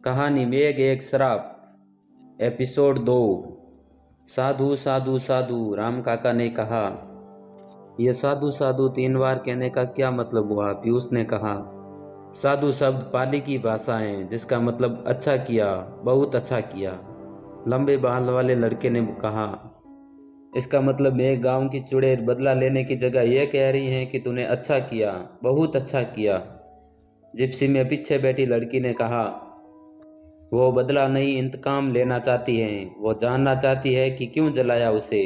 कहानी मेघ एक श्राप एपिसोड 2। साधु साधु साधु राम काका ने कहा। यह साधु साधु 3 बार कहने का क्या मतलब हुआ? पीयूष ने कहा। साधु शब्द पाली की भाषा है जिसका मतलब अच्छा किया, बहुत अच्छा किया। लंबे बाल वाले लड़के ने कहा। इसका मतलब मेघ गांव की चुड़ैल बदला लेने की जगह यह कह रही हैं कि तूने अच्छा किया, बहुत अच्छा किया। जिप्सी में पीछे बैठी लड़की ने कहा। वो बदला नहीं, इंतकाम लेना चाहती है। वो जानना चाहती है कि क्यों जलाया उसे,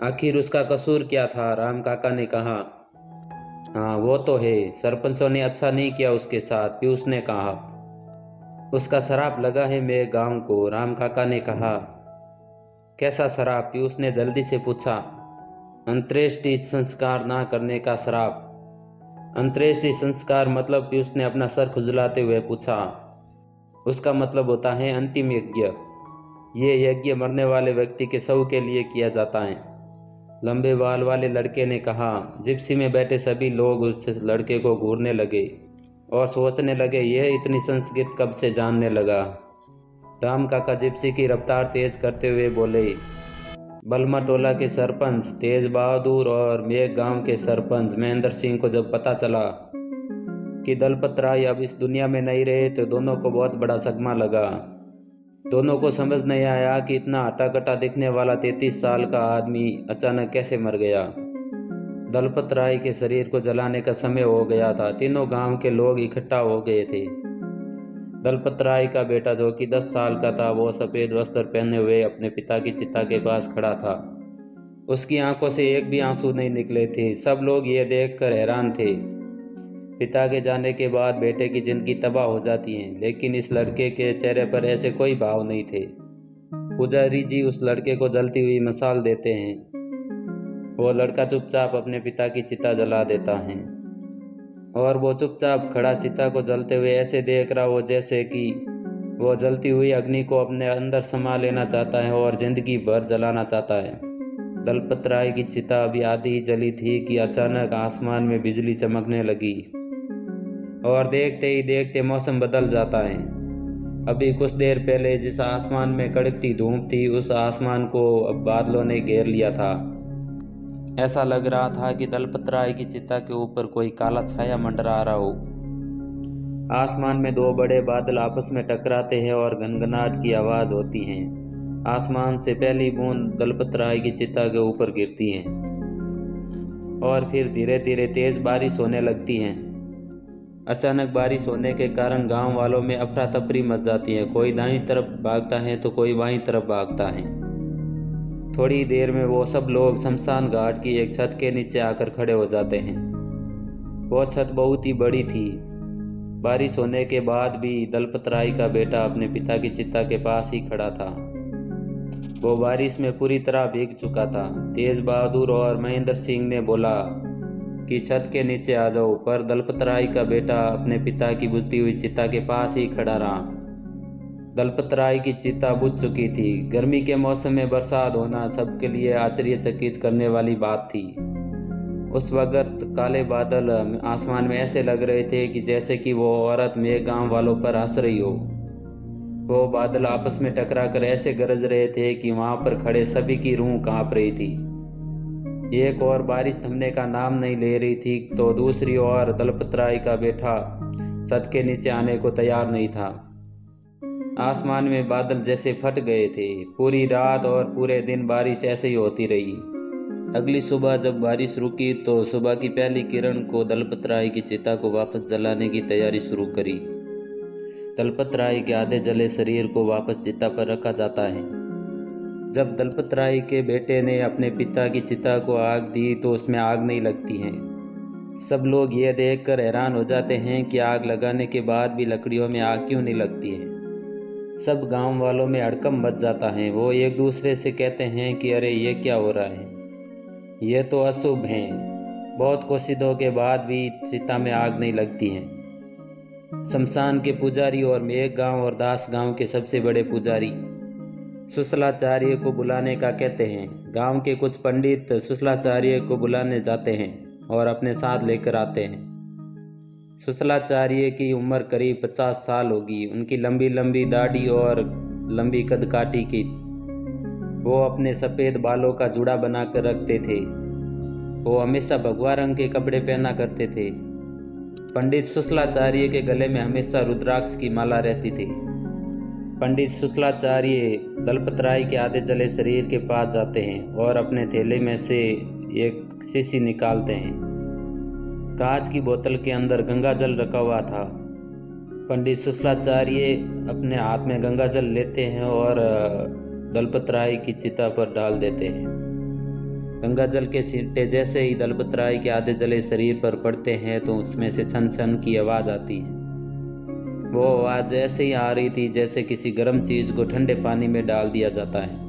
आखिर उसका कसूर क्या था? राम काका ने कहा। हाँ वो तो है, सरपंचों ने अच्छा नहीं किया उसके साथ, पीयूष ने कहा। उसका शराप लगा है मेरे गांव को, राम काका ने कहा। कैसा शराप? पीयूष ने जल्दी से पूछा। अंत्येष्टि संस्कार ना करने का शराप। अंत्येष्टि संस्कार मतलब? पीयूष ने अपना सर खुजलाते हुए पूछा। उसका मतलब होता है अंतिम यज्ञ। ये यज्ञ मरने वाले व्यक्ति के शव के लिए किया जाता है, लंबे बाल वाले लड़के ने कहा। जिप्सी में बैठे सभी लोग उस लड़के को घूरने लगे और सोचने लगे यह इतनी संस्कृत कब से जानने लगा। राम काका जिप्सी की रफ्तार तेज करते हुए बोले। बलमा टोला के सरपंच तेज बहादुर और मेघ गांव के सरपंच महेंद्र सिंह को जब पता चला कि दलपत राय अब इस दुनिया में नहीं रहे तो दोनों को बहुत बड़ा सदमा लगा। दोनों को समझ नहीं आया कि इतना हट्टा-कट्टा दिखने वाला 33 साल का आदमी अचानक कैसे मर गया। दलपत राय के शरीर को जलाने का समय हो गया था। तीनों गांव के लोग इकट्ठा हो गए थे। दलपत राय का बेटा जो कि 10 साल का था, वो सफ़ेद वस्त्र पहने हुए अपने पिता की चिता के पास खड़ा था। उसकी आंखों से एक भी आंसू नहीं निकले थे। सब लोग ये देखकर हैरान थे। पिता के जाने के बाद बेटे की जिंदगी तबाह हो जाती है, लेकिन इस लड़के के चेहरे पर ऐसे कोई भाव नहीं थे। पुजारी जी उस लड़के को जलती हुई मशाल देते हैं। वो लड़का चुपचाप अपने पिता की चिता जला देता है और वो चुपचाप खड़ा चिता को जलते हुए ऐसे देख रहा हो जैसे कि वो जलती हुई अग्नि को अपने अंदर समा लेना चाहता है और जिंदगी भर जलाना चाहता है। दलपत राय की चिता अभी आधी ही जली थी कि अचानक आसमान में बिजली चमकने लगी और देखते ही देखते मौसम बदल जाता है। अभी कुछ देर पहले जिस आसमान में कड़कती धूप थी, उस आसमान को अब बादलों ने घेर लिया था। ऐसा लग रहा था कि दलपत राय की चिता के ऊपर कोई काला छाया मंडरा रहा हो। आसमान में 2 बड़े बादल आपस में टकराते हैं और गनगनाहट की आवाज होती है। आसमान से पहली बूंद दलपत राय की चिता के ऊपर गिरती है और फिर धीरे धीरे तेज बारिश होने लगती है। अचानक बारिश होने के कारण गांव वालों में अफरा तफरी मच जाती है। कोई दाईं तरफ भागता है तो कोई बाईं तरफ भागता है। थोड़ी देर में वो सब लोग शमशान घाट की एक छत के नीचे आकर खड़े हो जाते हैं। वो छत बहुत ही बड़ी थी। बारिश होने के बाद भी दलपत राय का बेटा अपने पिता की चिता के पास ही खड़ा था। वो बारिश में पूरी तरह भीग चुका था। तेज बहादुर और महेंद्र सिंह ने बोला कि छत के नीचे आ जाओ, पर दलपत राय का बेटा अपने पिता की बुझती हुई चिता के पास ही खड़ा रहा। दलपत राय की चिता बुझ चुकी थी। गर्मी के मौसम में बरसात होना सबके लिए आश्चर्यचकित करने वाली बात थी। उस वक्त काले बादल आसमान में ऐसे लग रहे थे कि जैसे कि वो औरत मेघ गांव वालों पर हंस रही हो। वो बादल आपस में टकरा कर ऐसे गरज रहे थे कि वहां पर खड़े सभी की रूह कांप रही थी। एक और बारिश थमने का नाम नहीं ले रही थी तो दूसरी ओर दलपत राय का बेटा छत के नीचे आने को तैयार नहीं था। आसमान में बादल जैसे फट गए थे। पूरी रात और पूरे दिन बारिश ऐसे ही होती रही। अगली सुबह जब बारिश रुकी तो सुबह की पहली किरण को दलपत राय की चिता को वापस जलाने की तैयारी शुरू करी। दलपत राय के आधे जले शरीर को वापस चिता पर रखा जाता है। जब दलपत राय के बेटे ने अपने पिता की चिता को आग दी तो उसमें आग नहीं लगती है। सब लोग ये देखकर हैरान हो जाते हैं कि आग लगाने के बाद भी लकड़ियों में आग क्यों नहीं लगती है। सब गांव वालों में हड़कंप मच जाता है। वो एक दूसरे से कहते हैं कि अरे ये क्या हो रहा है, ये तो अशुभ है। बहुत कोशिशों के बाद भी चिता में आग नहीं लगती है। शमशान के पुजारी और मेघ गांव और दास गांव के सबसे बड़े पुजारी सुशलाचार्य को बुलाने का कहते हैं। गांव के कुछ पंडित सुशलाचार्य को बुलाने जाते हैं और अपने साथ लेकर आते हैं। सुशलाचार्य की उम्र करीब 50 साल होगी। उनकी लंबी लंबी दाढ़ी और लंबी कदकाठी की। वो अपने सफ़ेद बालों का जूड़ा बनाकर रखते थे। वो हमेशा भगवा रंग के कपड़े पहना करते थे। पंडित सुशलाचार्य के गले में हमेशा रुद्राक्ष की माला रहती थी। पंडित सुशलाचार्य दलपतराय के आधे जले शरीर के पास जाते हैं और अपने थैले में से एक शीशी निकालते हैं। कांच की बोतल के अंदर गंगा जल रखा हुआ था। पंडित सुशलाचार्य अपने हाथ में गंगा जल लेते हैं और दलपतराय की चिता पर डाल देते हैं। गंगा जल के छींटे जैसे ही दलपतराय के आधे जले शरीर पर पड़ते हैं तो उसमें से छन छन की आवाज़ आती है। वो आवाज़ ऐसे ही आ रही थी जैसे किसी गर्म चीज़ को ठंडे पानी में डाल दिया जाता है।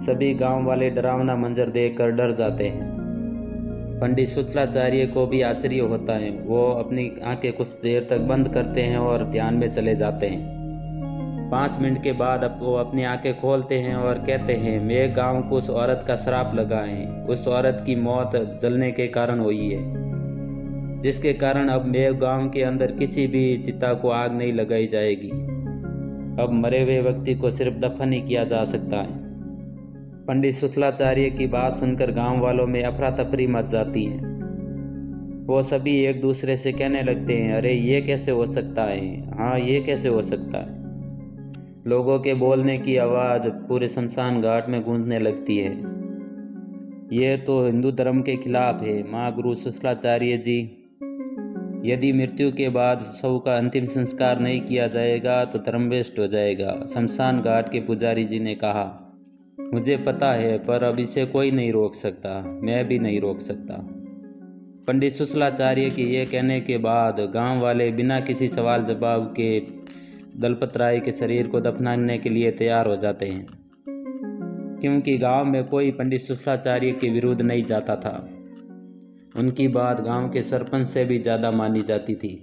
सभी गांव वाले डरावना मंजर देखकर डर जाते हैं। पंडित सुशलाचार्य को भी आश्चर्य होता है। वो अपनी आंखें कुछ देर तक बंद करते हैं और ध्यान में चले जाते हैं। 5 मिनट के बाद वो अपनी आंखें खोलते हैं और कहते हैं, मेरे गांव को उस औरत का श्राप लगा है। उस औरत की मौत जलने के कारण हुई है, जिसके कारण अब मेरे गांव के अंदर किसी भी चिता को आग नहीं लगाई जाएगी। अब मरे हुए व्यक्ति को सिर्फ दफन ही किया जा सकता है। पंडित सुशलाचार्य की बात सुनकर गांव वालों में अफरा तफरी मच जाती है। वो सभी एक दूसरे से कहने लगते हैं, अरे ये कैसे हो सकता है, हाँ ये कैसे हो सकता है। लोगों के बोलने की आवाज़ पूरे शमशान घाट में गूंजने लगती है। ये तो हिंदू धर्म के खिलाफ है। माँ गुरु सुशलाचार्य जी, यदि मृत्यु के बाद शव का अंतिम संस्कार नहीं किया जाएगा तो धर्म वेस्ट हो जाएगा। शमशान घाट के पुजारी जी ने कहा, मुझे पता है, पर अब इसे कोई नहीं रोक सकता, मैं भी नहीं रोक सकता। पंडित सुशलाचार्य के ये कहने के बाद गांव वाले बिना किसी सवाल जवाब के दलपतराय के शरीर को दफनाने के लिए तैयार हो जाते हैं, क्योंकि गांव में कोई पंडित सुशलाचार्य के विरुद्ध नहीं जाता था। उनकी बात गांव के सरपंच से भी ज़्यादा मानी जाती थी।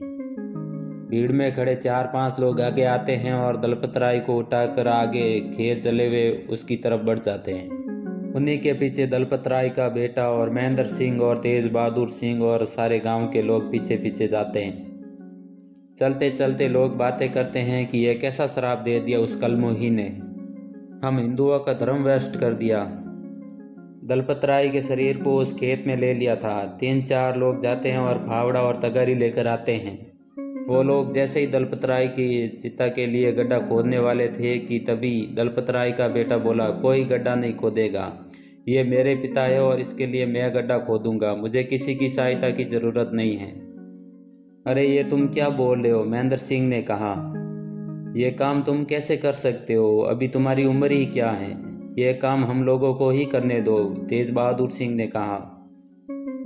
भीड़ में खड़े 4-5 लोग आगे आते हैं और दलपतराय को उठाकर आगे खेत जले हुए उसकी तरफ बढ़ जाते हैं। उन्हीं के पीछे दलपतराय का बेटा और महेंद्र सिंह और तेज बहादुर सिंह और सारे गांव के लोग पीछे पीछे जाते हैं। चलते चलते लोग बातें करते हैं कि यह कैसा श्राप दे दिया उस कलमुही ने, हम हिंदुओं का धर्म वेस्ट कर दिया। दलपतराय के शरीर को उस खेत में ले लिया था। 3-4 लोग जाते हैं और फावड़ा और तगारी लेकर आते हैं। वो लोग जैसे ही दलपतराय की चिता के लिए गड्ढा खोदने वाले थे कि तभी दलपतराय का बेटा बोला, कोई गड्ढा नहीं खोदेगा, ये मेरे पिता है और इसके लिए मैं गड्ढा खोदूंगा, मुझे किसी की सहायता की ज़रूरत नहीं है। अरे ये तुम क्या बोल रहे हो, महेंद्र सिंह ने कहा, ये काम तुम कैसे कर सकते हो, अभी तुम्हारी उम्र ही क्या है, ये काम हम लोगों को ही करने दो। तेज बहादुर सिंह ने कहा,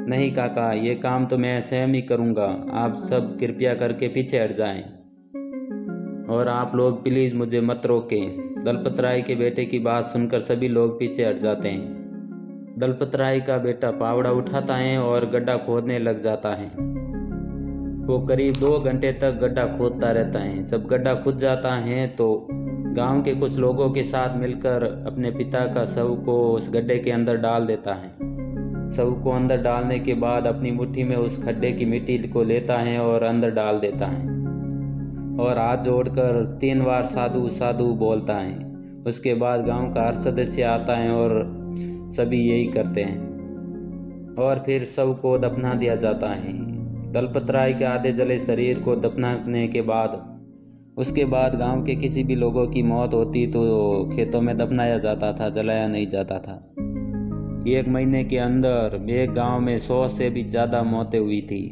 नहीं काका, ये काम तो मैं स्वयं ही करूँगा, आप सब कृपया करके पीछे हट जाएं और आप लोग प्लीज़ मुझे मत रोकें। दलपतराय के बेटे की बात सुनकर सभी लोग पीछे हट जाते हैं। दलपतराय का बेटा फावड़ा उठाता है और गड्ढा खोदने लग जाता है। वो करीब 2 घंटे तक गड्ढा खोदता रहता है। जब गड्ढा खुद जाता है तो गांव के कुछ लोगों के साथ मिलकर अपने पिता का शव को उस गड्ढे के अंदर डाल देता है। शव को अंदर डालने के बाद अपनी मुट्ठी में उस खड्डे की मिट्टी को लेता है और अंदर डाल देता है और हाथ जोड़कर 3 बार साधु साधु बोलता है। उसके बाद गांव का हर सदस्य आता है और सभी यही करते हैं और फिर शव को दफना दिया जाता है। दलपतराय के आधे जले शरीर को दफनाने के बाद उसके बाद गांव के किसी भी लोगों की मौत होती तो खेतों में दफनाया जाता था, जलाया नहीं जाता था। 1 महीने के अंदर मेघ गांव में 100 से भी ज़्यादा मौतें हुई थी।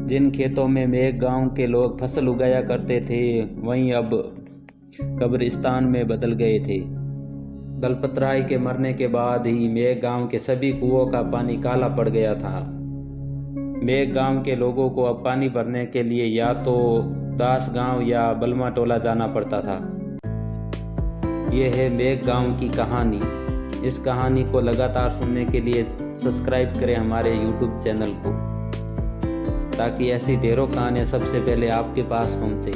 जिन खेतों में मेघ गांव के लोग फसल उगाया करते थे वहीं अब कब्रिस्तान में बदल गए थे। दलपतराय के मरने के बाद ही मेघ गांव के सभी कुओं का पानी काला पड़ गया था। मेघ गांव के लोगों को अब पानी भरने के लिए या तो दास गांव या बलमा टोला जाना पड़ता था। यह है मेघ गांव की कहानी। इस कहानी को लगातार सुनने के लिए सब्सक्राइब करें हमारे YouTube चैनल को, ताकि ऐसी ढेरों कहानियाँ सबसे पहले आपके पास पहुँचे।